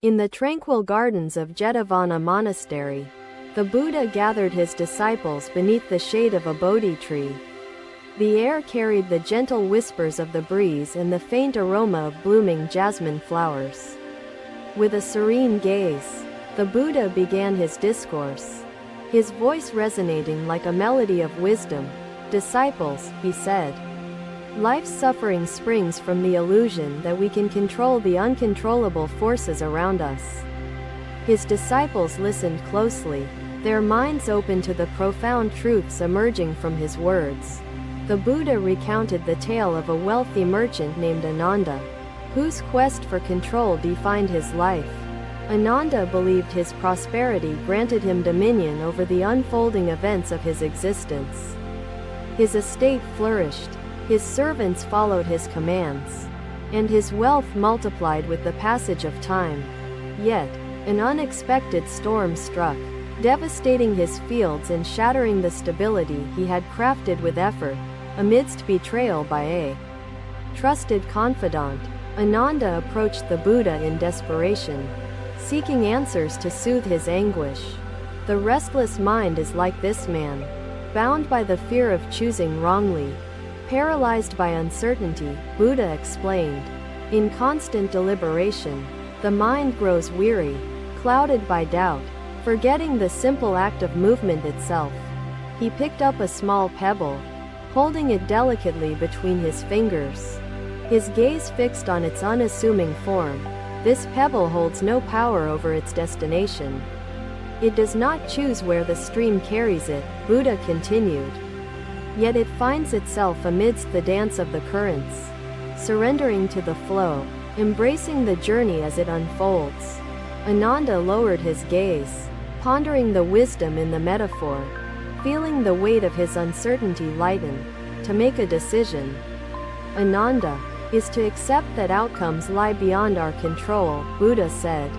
In the tranquil gardens of Jetavana Monastery, the Buddha gathered his disciples beneath the shade of a Bodhi tree. The air carried the gentle whispers of the breeze and the faint aroma of blooming jasmine flowers. With a serene gaze, the Buddha began his discourse, his voice resonating like a melody of wisdom. "Disciples," he said, "life's suffering springs from the illusion that we can control the uncontrollable forces around us." His disciples listened closely, their minds open to the profound truths emerging from his words. The Buddha recounted the tale of a wealthy merchant named Ananda, whose quest for control defined his life. Ananda believed his prosperity granted him dominion over the unfolding events of his existence. His estate flourished, his servants followed his commands, and his wealth multiplied with the passage of time. Yet, an unexpected storm struck, devastating his fields and shattering the stability he had crafted with effort. Amidst betrayal by a trusted confidant, Ananda approached the Buddha in desperation, seeking answers to soothe his anguish. The restless mind is like this man, bound by the fear of choosing wrongly, paralyzed by uncertainty, Buddha explained. In constant deliberation, the mind grows weary, clouded by doubt, forgetting the simple act of movement itself. He picked up a small pebble, holding it delicately between his fingers, his gaze fixed on its unassuming form. This pebble holds no power over its destination. It does not choose where the stream carries it, Buddha continued. Yet it finds itself amidst the dance of the currents, surrendering to the flow, embracing the journey as it unfolds. Ananda lowered his gaze, pondering the wisdom in the metaphor, feeling the weight of his uncertainty lighten. To make a decision, Ananda, is to accept that outcomes lie beyond our control, Buddha said,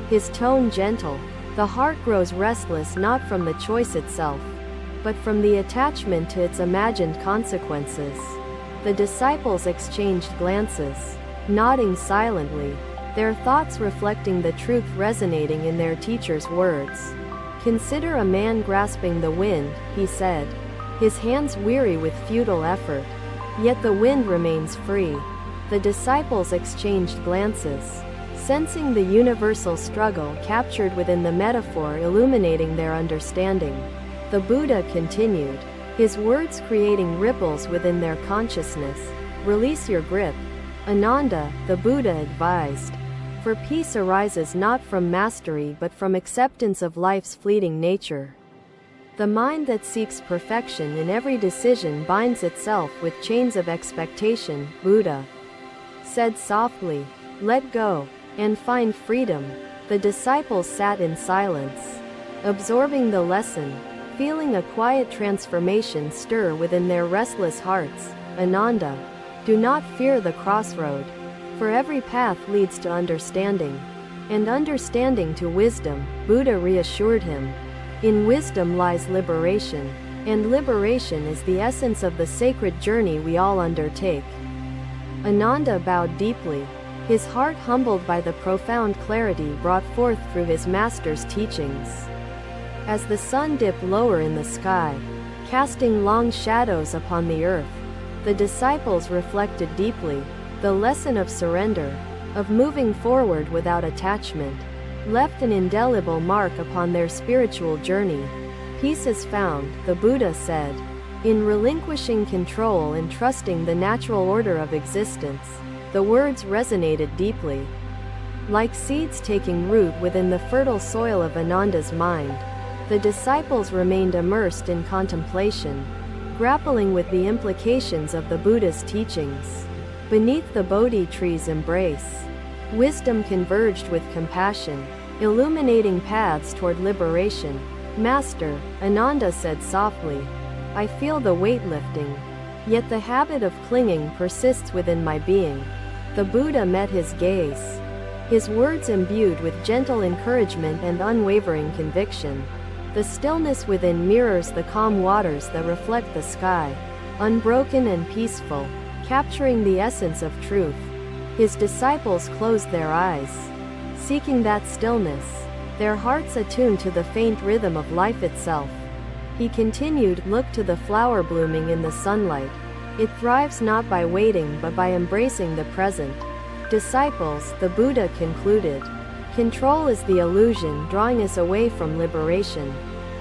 his tone gentle. The heart grows restless not from the choice itself, but from the attachment to its imagined consequences. The disciples exchanged glances, nodding silently, their thoughts reflecting the truth resonating in their teacher's words. "Consider a man grasping the wind," he said, his hands weary with futile effort. Yet the wind remains free. The disciples exchanged glances, sensing the universal struggle captured within the metaphor illuminating their understanding. The Buddha continued, his words creating ripples within their consciousness. "Release your grip, Ananda," the Buddha advised. "For peace arises not from mastery but from acceptance of life's fleeting nature. The mind that seeks perfection in every decision binds itself with chains of expectation," Buddha said softly. "Let go, and find freedom." The disciples sat in silence, absorbing the lesson, feeling a quiet transformation stir within their restless hearts. "Ananda, do not fear the crossroad, for every path leads to understanding, and understanding to wisdom," Buddha reassured him. "In wisdom lies liberation, and liberation is the essence of the sacred journey we all undertake." Ananda bowed deeply, his heart humbled by the profound clarity brought forth through his master's teachings. As the sun dipped lower in the sky, casting long shadows upon the earth, the disciples reflected deeply. The lesson of surrender, of moving forward without attachment, left an indelible mark upon their spiritual journey. "Peace is found," the Buddha said, "in relinquishing control and trusting the natural order of existence." The words resonated deeply, like seeds taking root within the fertile soil of Ananda's mind. The disciples remained immersed in contemplation, grappling with the implications of the Buddha's teachings. Beneath the Bodhi tree's embrace, wisdom converged with compassion, illuminating paths toward liberation. "Master," Ananda said softly, "I feel the weight lifting, yet the habit of clinging persists within my being." The Buddha met his gaze, his words imbued with gentle encouragement and unwavering conviction. The stillness within mirrors the calm waters that reflect the sky, unbroken and peaceful, capturing the essence of truth. His disciples closed their eyes, seeking that stillness, their hearts attuned to the faint rhythm of life itself. He continued, look to the flower blooming in the sunlight. It thrives not by waiting but by embracing the present. Disciples, the Buddha concluded, control is the illusion drawing us away from liberation.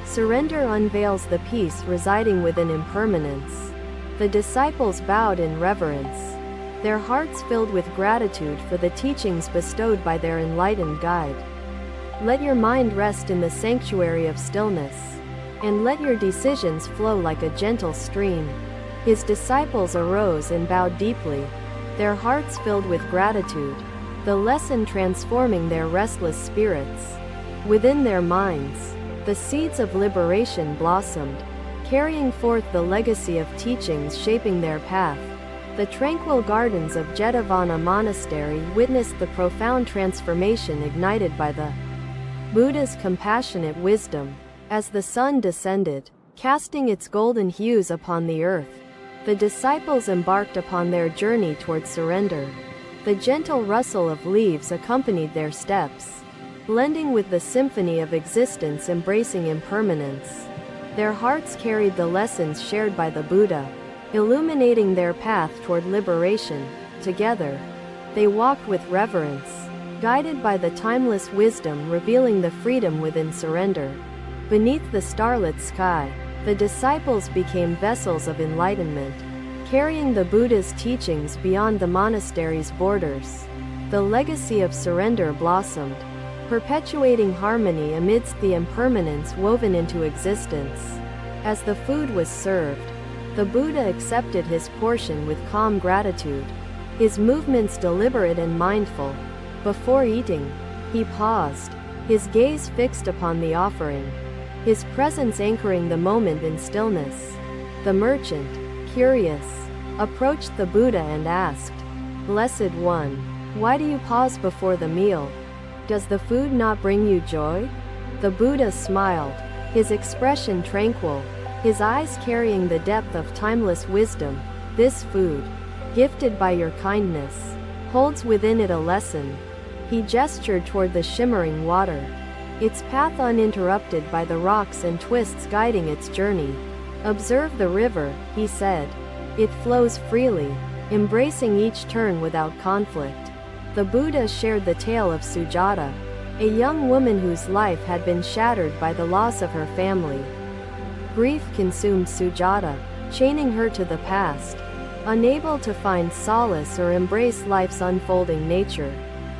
Surrender unveils the peace residing within impermanence. The disciples bowed in reverence, their hearts filled with gratitude for the teachings bestowed by their enlightened guide. Let your mind rest in the sanctuary of stillness, and let your decisions flow like a gentle stream. His disciples arose and bowed deeply, their hearts filled with gratitude, the lesson transforming their restless spirits. Within their minds, the seeds of liberation blossomed, carrying forth the legacy of teachings shaping their path. The tranquil gardens of Jetavana Monastery witnessed the profound transformation ignited by the Buddha's compassionate wisdom. As the sun descended, casting its golden hues upon the earth, the disciples embarked upon their journey toward surrender. The gentle rustle of leaves accompanied their steps, blending with the symphony of existence embracing impermanence. Their hearts carried the lessons shared by the Buddha, illuminating their path toward liberation. Together, they walked with reverence, guided by the timeless wisdom revealing the freedom within surrender. Beneath the starlit sky, the disciples became vessels of enlightenment, carrying the Buddha's teachings beyond the monastery's borders. The legacy of surrender blossomed, perpetuating harmony amidst the impermanence woven into existence. As the food was served, the Buddha accepted his portion with calm gratitude, his movements deliberate and mindful. Before eating, he paused, his gaze fixed upon the offering, his presence anchoring the moment in stillness. The merchant, curious, approached the Buddha and asked, "Blessed One, why do you pause before the meal? Does the food not bring you joy?" The Buddha smiled, his expression tranquil, his eyes carrying the depth of timeless wisdom. "This food, gifted by your kindness, holds within it a lesson." He gestured toward the shimmering water, its path uninterrupted by the rocks and twists guiding its journey. "Observe the river," he said. "It flows freely, embracing each turn without conflict." The Buddha shared the tale of Sujata, a young woman whose life had been shattered by the loss of her family. Grief consumed Sujata, chaining her to the past, unable to find solace or embrace life's unfolding nature.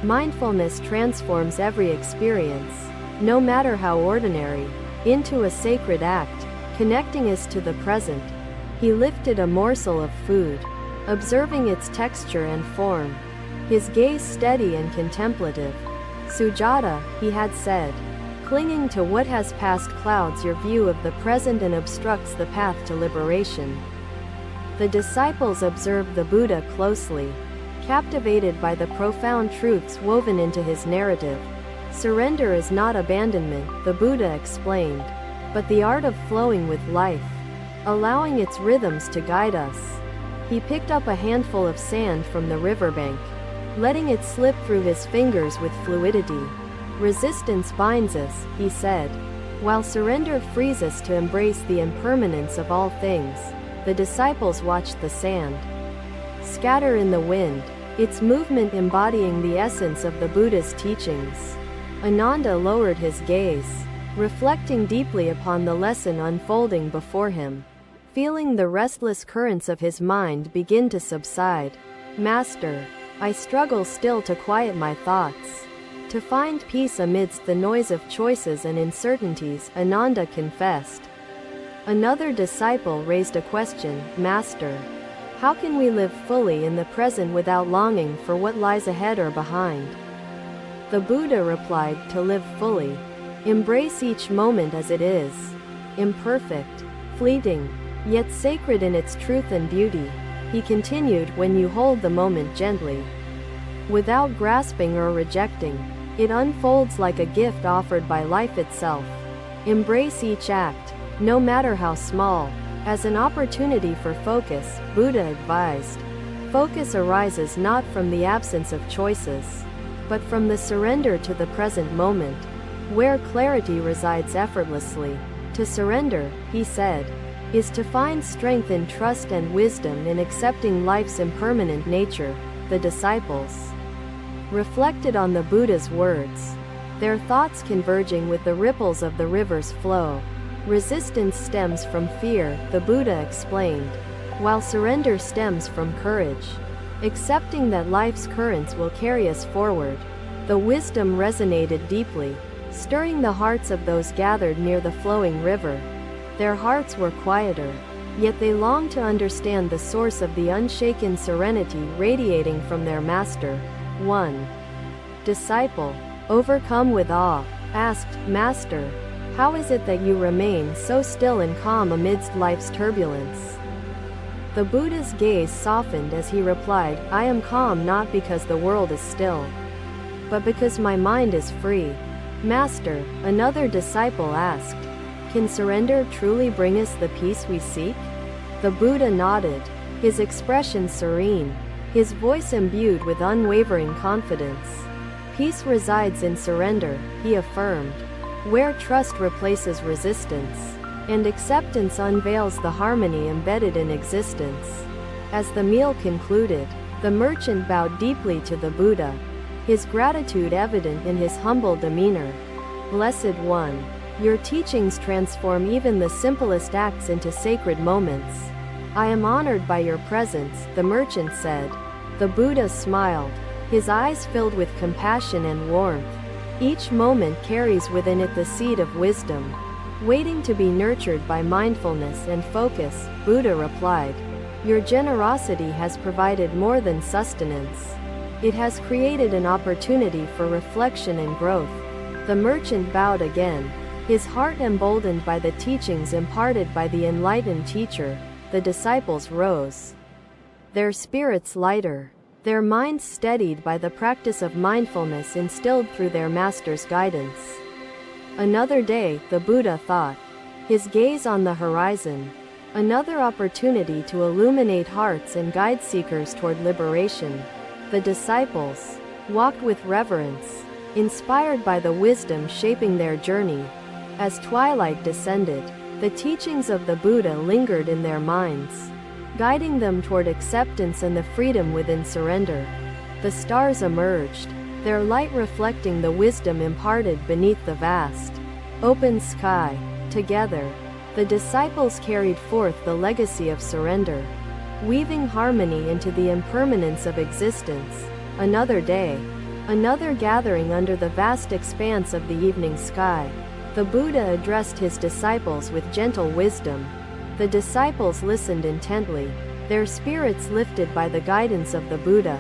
Mindfulness transforms every experience, no matter how ordinary, into a sacred act, connecting us to the present. He lifted a morsel of food, observing its texture and form, his gaze steady and contemplative. "Sujata," he had said, "clinging to what has passed clouds your view of the present and obstructs the path to liberation." The disciples observed the Buddha closely, captivated by the profound truths woven into his narrative. "Surrender is not abandonment," the Buddha explained, "but the art of flowing with life, allowing its rhythms to guide us." He picked up a handful of sand from the riverbank, letting it slip through his fingers with fluidity. "Resistance binds us," he said, "while surrender frees us to embrace the impermanence of all things." The disciples watched the sand scatter in the wind, its movement embodying the essence of the Buddha's teachings. Ananda lowered his gaze, reflecting deeply upon the lesson unfolding before him, feeling the restless currents of his mind begin to subside. "Master, I struggle still to quiet my thoughts, to find peace amidst the noise of choices and uncertainties," Ananda confessed. Another disciple raised a question, "Master, how can we live fully in the present without longing for what lies ahead or behind?" The Buddha replied, "To live fully, embrace each moment as it is, imperfect, fleeting, yet sacred in its truth and beauty." He continued, "When you hold the moment gently, without grasping or rejecting, it unfolds like a gift offered by life itself. Embrace each act, no matter how small, as an opportunity for focus," Buddha advised. "Focus arises not from the absence of choices, but from the surrender to the present moment, where clarity resides effortlessly. To surrender, he said, is to find strength in trust and wisdom in accepting life's impermanent nature. The disciples reflected on the Buddha's words, their thoughts converging with the ripples of the river's flow. Resistance stems from fear, the Buddha explained, while surrender stems from courage, accepting that life's currents will carry us forward. The wisdom resonated deeply, stirring the hearts of those gathered near the flowing river. Their hearts were quieter, yet they longed to understand the source of the unshaken serenity radiating from their master. One disciple, overcome with awe, asked, "Master, how is it that you remain so still and calm amidst life's turbulence?" The Buddha's gaze softened as he replied, "I am calm not because the world is still, but because my mind is free." "Master," another disciple asked, "can surrender truly bring us the peace we seek?" The Buddha nodded, his expression serene, his voice imbued with unwavering confidence. "Peace resides in surrender," he affirmed, "where trust replaces resistance, and acceptance unveils the harmony embedded in existence." As the meal concluded, the merchant bowed deeply to the Buddha, his gratitude evident in his humble demeanor. "Blessed One, your teachings transform even the simplest acts into sacred moments. I am honored by your presence," the merchant said. The Buddha smiled, his eyes filled with compassion and warmth. "Each moment carries within it the seed of wisdom, waiting to be nurtured by mindfulness and focus," Buddha replied. "Your generosity has provided more than sustenance. It has created an opportunity for reflection and growth." The merchant bowed again, his heart emboldened by the teachings imparted by the enlightened teacher. The disciples rose, their spirits lighter, their minds steadied by the practice of mindfulness instilled through their master's guidance. Another day, the Buddha thought, his gaze on the horizon. Another opportunity to illuminate hearts and guide seekers toward liberation. The disciples walked with reverence, inspired by the wisdom shaping their journey. As twilight descended, the teachings of the Buddha lingered in their minds, guiding them toward acceptance and the freedom within surrender. The stars emerged, their light reflecting the wisdom imparted beneath the vast, open sky. Together, the disciples carried forth the legacy of surrender, weaving harmony into the impermanence of existence. Another day, another gathering under the vast expanse of the evening sky. The Buddha addressed his disciples with gentle wisdom. The disciples listened intently, their spirits lifted by the guidance of the Buddha,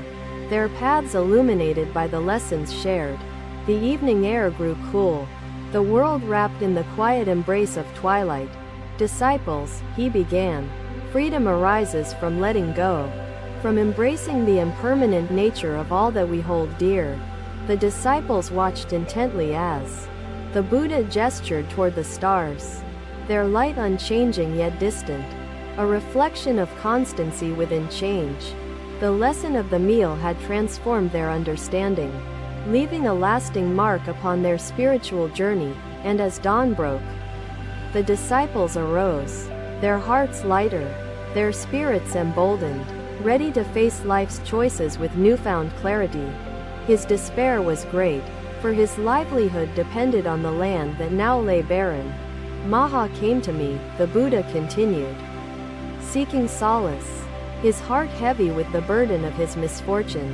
their paths illuminated by the lessons shared. The evening air grew cool, the world wrapped in the quiet embrace of twilight. "Disciples," he began, "freedom arises from letting go, from embracing the impermanent nature of all that we hold dear." The disciples watched intently as the Buddha gestured toward the stars, their light unchanging yet distant, a reflection of constancy within change. The lesson of the meal had transformed their understanding, leaving a lasting mark upon their spiritual journey. And as dawn broke, the disciples arose, their hearts lighter, their spirits emboldened, ready to face life's choices with newfound clarity. His despair was great, for his livelihood depended on the land that now lay barren. "Maha came to me," the Buddha continued, seeking solace, his heart heavy with the burden of his misfortune.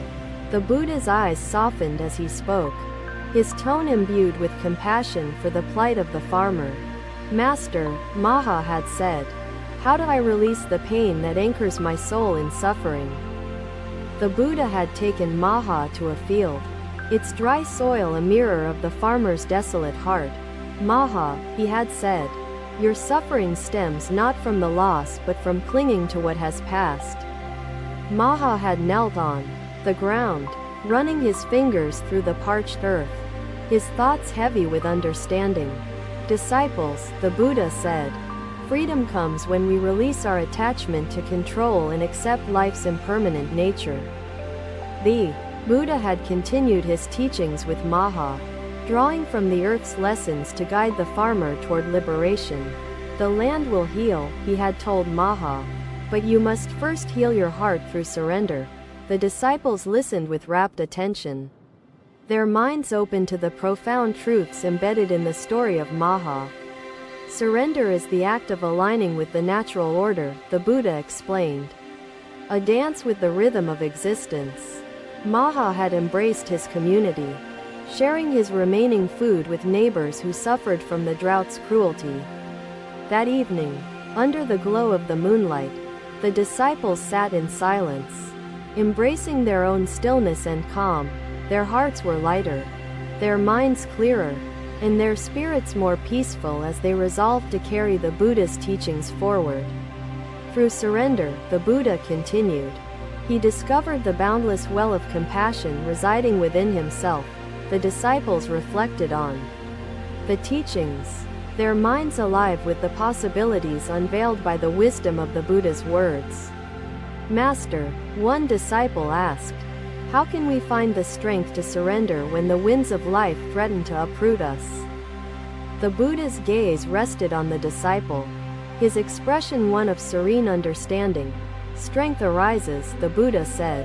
The Buddha's eyes softened as he spoke, his tone imbued with compassion for the plight of the farmer. "Master," Maha had said, "how do I release the pain that anchors my soul in suffering?" The Buddha had taken Maha to a field, its dry soil a mirror of the farmer's desolate heart. "Maha," he had said, "your suffering stems not from the loss but from clinging to what has passed." Maha had knelt on the ground, running his fingers through the parched earth, his thoughts heavy with understanding. "Disciples," the Buddha said, "freedom comes when we release our attachment to control and accept life's impermanent nature. The Buddha had continued his teachings with Maha, drawing from the earth's lessons to guide the farmer toward liberation. The land will heal, he had told Maha, but you must first heal your heart through surrender. The disciples listened with rapt attention, their minds open to the profound truths embedded in the story of Maha. Surrender is the act of aligning with the natural order, the Buddha explained. A dance with the rhythm of existence. Maha had embraced his community, sharing his remaining food with neighbors who suffered from the drought's cruelty. That evening, under the glow of the moonlight, the disciples sat in silence, embracing their own stillness and calm. Their hearts were lighter, their minds clearer, and their spirits more peaceful as they resolved to carry the Buddha's teachings forward. Through surrender, the Buddha continued. He discovered the boundless well of compassion residing within himself. The disciples reflected on the teachings, their minds alive with the possibilities unveiled by the wisdom of the Buddha's words. Master, one disciple asked, how can we find the strength to surrender when the winds of life threaten to uproot us? The Buddha's gaze rested on the disciple, his expression one of serene understanding. Strength arises, the Buddha said,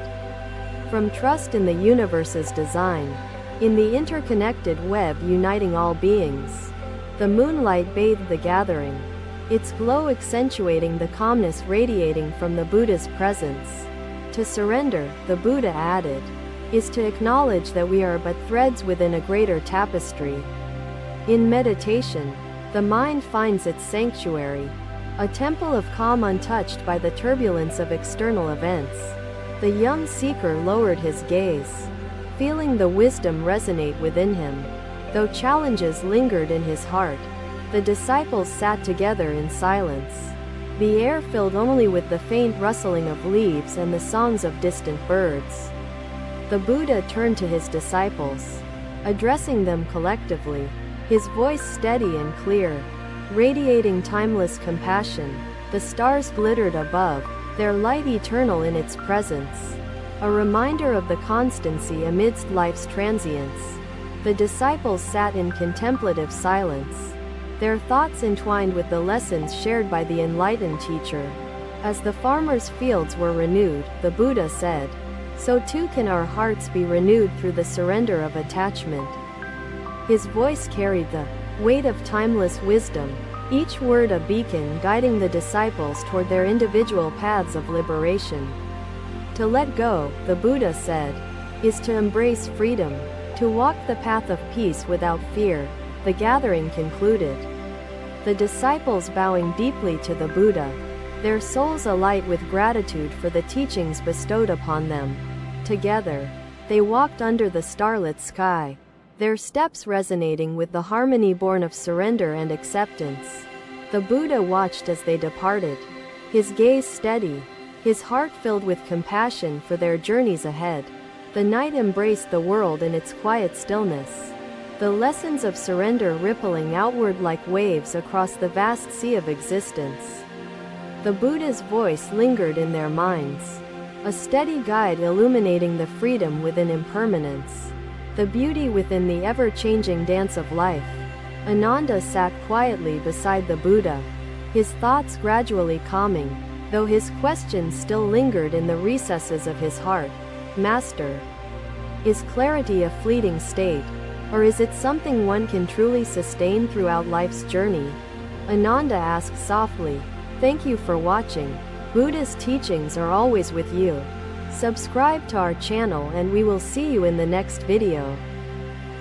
from trust in the universe's design, in the interconnected web uniting all beings. The moonlight bathed the gathering, its glow accentuating the calmness radiating from the Buddha's presence. To surrender, the Buddha added, is to acknowledge that we are but threads within a greater tapestry. In meditation, the mind finds its sanctuary, a temple of calm untouched by the turbulence of external events. The young seeker lowered his gaze, feeling the wisdom resonate within him. Though challenges lingered in his heart, the disciples sat together in silence, the air filled only with the faint rustling of leaves and the songs of distant birds. The Buddha turned to his disciples, addressing them collectively, his voice steady and clear, radiating timeless compassion. The stars glittered above, their light eternal in its presence, a reminder of the constancy amidst life's transience. The disciples sat in contemplative silence, their thoughts entwined with the lessons shared by the enlightened teacher. As the farmer's fields were renewed, the Buddha said, so too can our hearts be renewed through the surrender of attachment. His voice carried the weight of timeless wisdom, each word a beacon guiding the disciples toward their individual paths of liberation. To let go, the Buddha said, is to embrace freedom, to walk the path of peace without fear. The gathering concluded, the disciples bowing deeply to the Buddha, their souls alight with gratitude for the teachings bestowed upon them. Together, they walked under the starlit sky, their steps resonating with the harmony born of surrender and acceptance. The Buddha watched as they departed, his gaze steady, his heart filled with compassion for their journeys ahead. The night embraced the world in its quiet stillness, the lessons of surrender rippling outward like waves across the vast sea of existence. The Buddha's voice lingered in their minds, a steady guide illuminating the freedom within impermanence, the beauty within the ever-changing dance of life. Ananda sat quietly beside the Buddha, his thoughts gradually calming, though his questions still lingered in the recesses of his heart. Master, is clarity a fleeting state, or is it something one can truly sustain throughout life's journey? Ananda asked softly. Thank you for watching. Buddha's teachings are always with you. Subscribe to our channel and we will see you in the next video.